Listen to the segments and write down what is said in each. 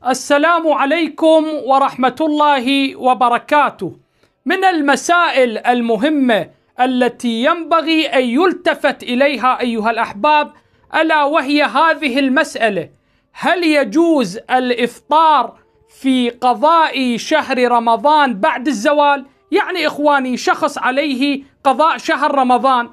السلام عليكم ورحمة الله وبركاته. من المسائل المهمة التي ينبغي أن يلتفت إليها أيها الأحباب ألا وهي هذه المسألة: هل يجوز الإفطار في قضاء شهر رمضان بعد الزوال؟ يعني إخواني، شخص عليه قضاء شهر رمضان،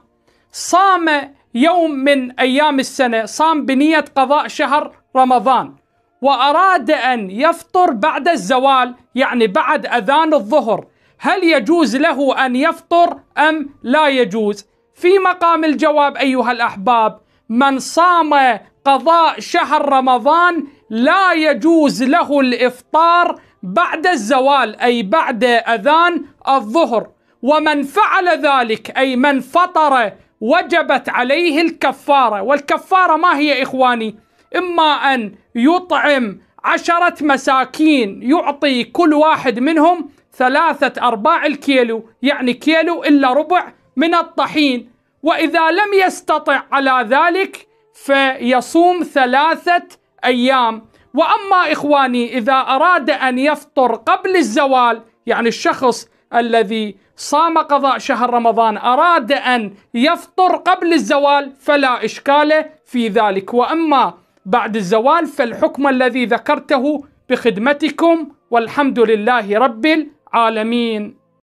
صام يوم من أيام السنة، صام بنية قضاء شهر رمضان، وأراد أن يفطر بعد الزوال، يعني بعد أذان الظهر، هل يجوز له أن يفطر أم لا يجوز؟ في مقام الجواب أيها الأحباب، من صام قضاء شهر رمضان لا يجوز له الإفطار بعد الزوال، أي بعد أذان الظهر. ومن فعل ذلك، أي من فطر، وجبت عليه الكفارة. والكفارة ما هي إخواني؟ إما أن يطعم 10 مساكين، يعطي كل واحد منهم 3/4 الكيلو، يعني كيلو إلا ربع من الطحين. وإذا لم يستطع على ذلك فيصوم 3 أيام. وأما إخواني، إذا أراد أن يفطر قبل الزوال، يعني الشخص الذي صام قضاء شهر رمضان أراد أن يفطر قبل الزوال فلا إشكال في ذلك. وأما بعد الزوال فالحكم الذي ذكرته بخدمتكم، والحمد لله رب العالمين.